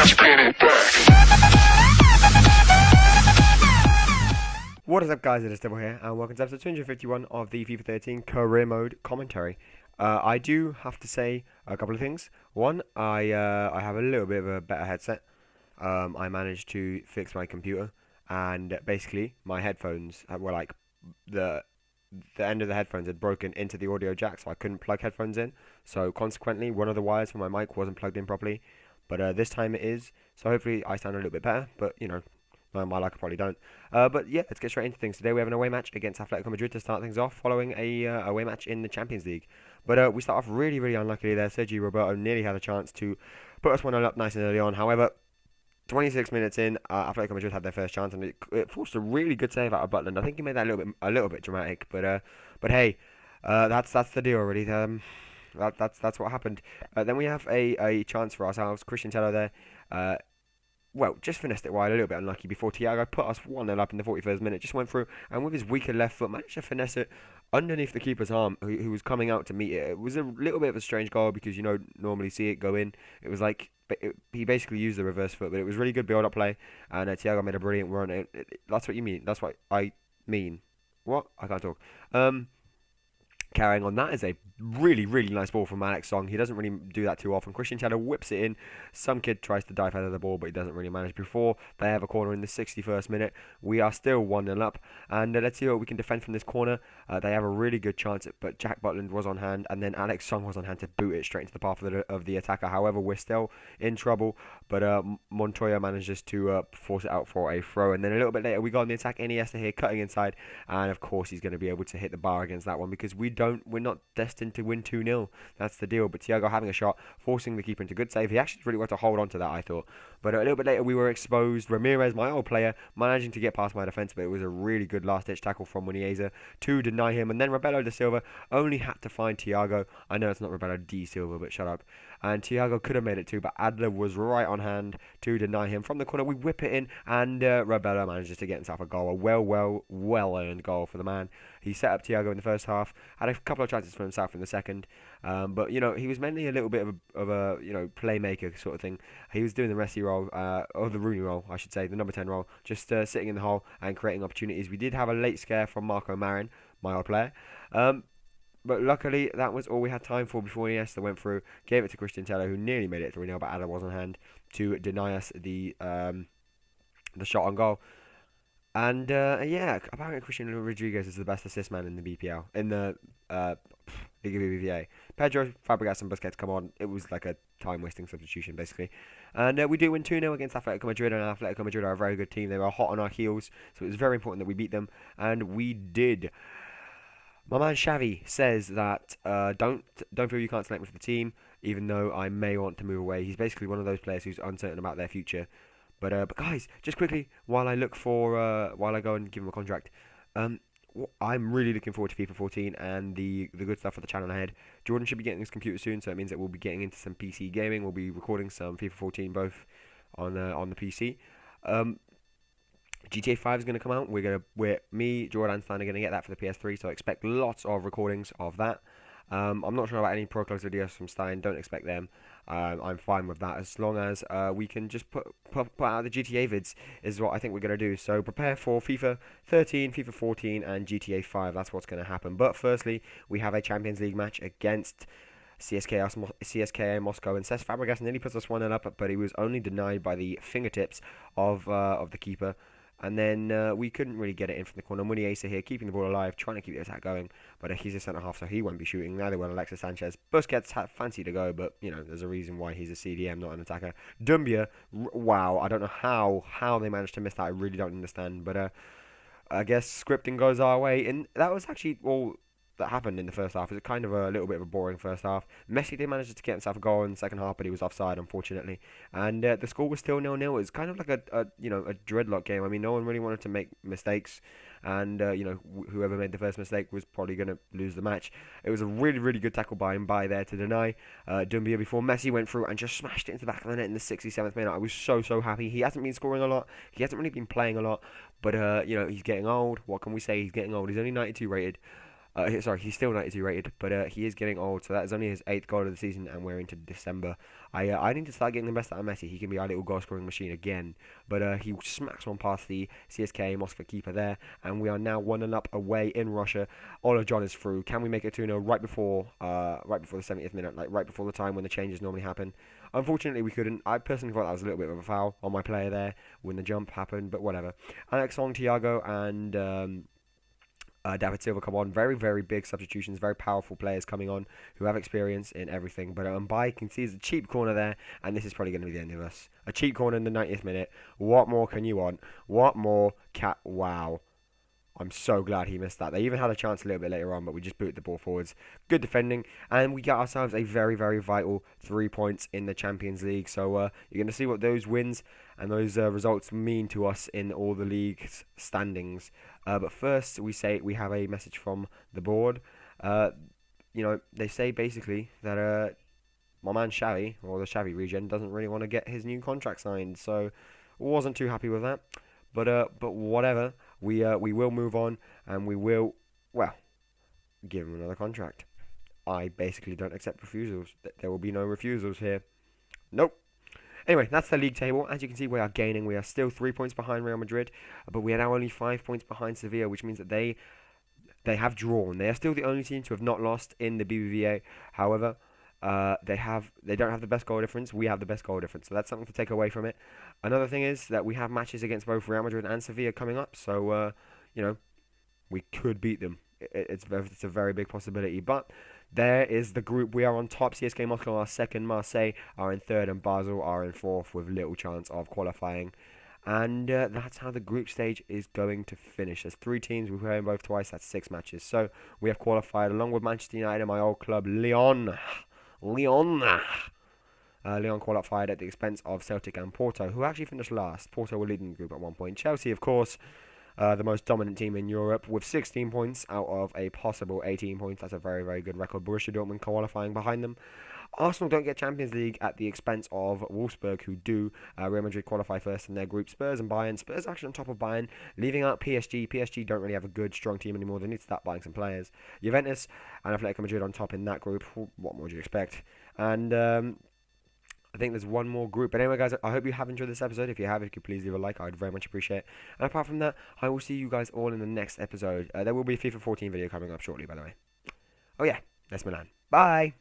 What is up, guys? It is Devil here, and welcome to episode 251 of the FIFA 13 Career Mode commentary. I do have to say a couple of things. One, I have a little bit of a better headset. I managed to fix my computer, and basically my headphones were like the end of the headphones had broken into the audio jack, so I couldn't plug headphones in. So consequently, one of the wires for my mic wasn't plugged in properly. But this time it is, so hopefully I sound a little bit better. But you know, my luck, I probably don't. But yeah, let's get straight into things. Today we have an away match against Atletico Madrid to start things off, following a away match in the Champions League. But we start off really, really unluckily there. Sergio Roberto nearly had a chance to put us 1-0 up nice and early on. However, 26 minutes in, Atletico Madrid had their first chance, and it forced a really good save out of Butland. I think he made that a little bit dramatic, but hey, that's the deal already. That's what happened. Then we have a chance for ourselves. Christian Tello there. Well, just finessed it wide, a little bit unlucky before Thiago put us 1-0 up in the 41st minute. Just went through and with his weaker left foot managed to finesse it underneath the keeper's arm, who was coming out to meet it. It was a little bit of a strange goal because you don't normally see it go in. It was like he basically used the reverse foot, but it was really good build-up play, and Thiago made a brilliant run. That's what you mean. That's what I mean. What? I can't talk. Carrying on, that is a really, really nice ball from Alex Song. He doesn't really do that too often. Christian Tello whips it in. Some kid tries to dive out of the ball, but he doesn't really manage. Before they have a corner in the 61st minute, we are still 1-0 up. And let's see what we can defend from this corner. They have a really good chance, but Jack Butland was on hand, and then Alex Song was on hand to boot it straight into the path of the attacker. However, we're still in trouble, but Montoya manages to force it out for a throw. And then a little bit later, we got on the attack. Iniesta here cutting inside, and of course he's going to be able to hit the bar against that one because we're not destined to win 2-0. That's the deal. But Thiago having a shot, forcing the keeper into good save. He actually really wanted to hold on to that, I thought. But a little bit later, we were exposed. Ramirez, my old player, managing to get past my defence, but it was a really good last-ditch tackle from Muniesa to deny him. And then Rebelo da Silva only had to find Thiago. I know it's not Rebelo da Silva, but shut up. And Thiago could have made it too, but Adler was right on hand to deny him. From the corner, we whip it in, and Rebelo manages to get himself a goal. A well-earned goal for the man. He set up Thiago in the first half, had a couple of chances for himself in the second, but you know, he was mainly a little bit of a you know, playmaker sort of thing. He was doing the Messi role, or the Rooney role, I should say, the number 10 role, just sitting in the hole and creating opportunities. We did have a late scare from Marco Marin, my old player, but luckily that was all we had time for before Iniesta went through, gave it to Christian Tello, who nearly made it 3-0, but Adler was on hand to deny us the shot on goal. And yeah, apparently Cristiano Rodriguez is the best assist man in the BPL, in the Liga BBVA. Pedro, Fabregas and Busquets come on. It was like a time-wasting substitution, basically. And we do win 2-0 against Atletico Madrid, and Atletico Madrid are a very good team. They were hot on our heels, so it was very important that we beat them, and we did. My man Xavi says that don't feel you can't select me for the team, even though I may want to move away. He's basically one of those players who's uncertain about their future. But guys, just quickly, while I go and give him a contract, I'm really looking forward to FIFA 14 and the good stuff for the channel ahead. Jordan should be getting his computer soon, so it means that we'll be getting into some PC gaming. We'll be recording some FIFA 14 both on the PC. GTA 5 is going to come out. Me, Jordan, and Stan are going to get that for the PS3, so I expect lots of recordings of that. I'm not sure about any Pro Clubs videos from Stein. Don't expect them. I'm fine with that as long as we can just put out the GTA vids is what I think we're going to do. So prepare for FIFA 13, FIFA 14 and GTA 5. That's what's going to happen. But firstly, we have a Champions League match against CSKA Moscow, and Cesc Fabregas nearly puts us 1-0 up, but he was only denied by the fingertips of the keeper. And then we couldn't really get it in from the corner. Muniesa here, keeping the ball alive, trying to keep the attack going. But he's a centre-half, so he won't be shooting. Neither will Alexis Sanchez. Busquets had fancy to go, but, you know, there's a reason why he's a CDM, not an attacker. Dumbia, wow, I don't know how they managed to miss that. I really don't understand. But I guess scripting goes our way. And that was actually all that happened in the first half. It was kind of a little bit of a boring first half. Messi did manage to get himself a goal in the second half, but he was offside, unfortunately. And the score was still 0-0. It was kind of like a dreadlock game. I mean, no one really wanted to make mistakes, and you know, whoever made the first mistake was probably going to lose the match. It was a really, really good tackle by Mbaye there to deny Dumbia before Messi went through and just smashed it into the back of the net in the 67th minute. I was so happy. He hasn't been scoring a lot. He hasn't really been playing a lot, but you know, he's getting old. What can we say? He's getting old. He's only 92 rated. Sorry, he's still 92 rated, but he is getting old, so that is only his 8th goal of the season, and we're into December. I need to start getting the best out of Messi. He can be our little goal-scoring machine again, but he smacks one past the CSK Moscow keeper there, and we are now 1-0 up away in Russia. Ola John is through. Can we make it 2-0 right before the 70th minute, like right before the time when the changes normally happen? Unfortunately, we couldn't. I personally thought that was a little bit of a foul on my player there when the jump happened, but whatever. Alex Song, Thiago, and David Silva come on. Very, very big substitutions, very powerful players coming on who have experience in everything. But Mbaye can see a cheap corner there, and this is probably going to be the end of us. A cheap corner in the 90th minute. What more can you want? What more wow. I'm so glad he missed that. They even had a chance a little bit later on, but we just booted the ball forwards. Good defending, and we got ourselves a very, very vital 3 points in the Champions League. So you're going to see what those wins and those results mean to us in all the league's standings. But first, we have a message from the board. They say basically that my man Xavi, or the Xavi region, doesn't really want to get his new contract signed. So wasn't too happy with that. But whatever. We will move on, and we will, well, give him another contract. I basically don't accept refusals. There will be no refusals here. Nope. Anyway, that's the league table. As you can see, we are gaining. We are still 3 points behind Real Madrid, but we are now only 5 points behind Sevilla, which means that they have drawn. They are still the only team to have not lost in the BBVA. However, they don't have the best goal difference. We have the best goal difference, so that's something to take away from it. Another thing is that we have matches against both Real Madrid and Sevilla coming up, so we could beat them. It's a very big possibility. But there is the group. We are on top. CSK Moscow are second. Marseille are in third, and Basel are in fourth with little chance of qualifying. And that's how the group stage is going to finish. There's 3 teams. We're playing both twice. That's 6 matches. So we have qualified along with Manchester United and my old club, Lyon. Lyon qualified at the expense of Celtic and Porto, who actually finished last. Porto were leading the group at one point. Chelsea, of course, the most dominant team in Europe, with 16 points out of a possible 18 points. That's a very, very good record. Borussia Dortmund qualifying behind them. Arsenal don't get Champions League at the expense of Wolfsburg, who do. Real Madrid qualify first in their group. Spurs and Bayern. Spurs actually on top of Bayern, leaving out PSG. PSG don't really have a good, strong team anymore. They need to start buying some players. Juventus and Atletico Madrid on top in that group. What more do you expect? And I think there's one more group. But anyway, guys, I hope you have enjoyed this episode. If you have, if you could please leave a like, I would very much appreciate it. And apart from that, I will see you guys all in the next episode. There will be a FIFA 14 video coming up shortly, by the way. Oh yeah, that's Milan. Bye!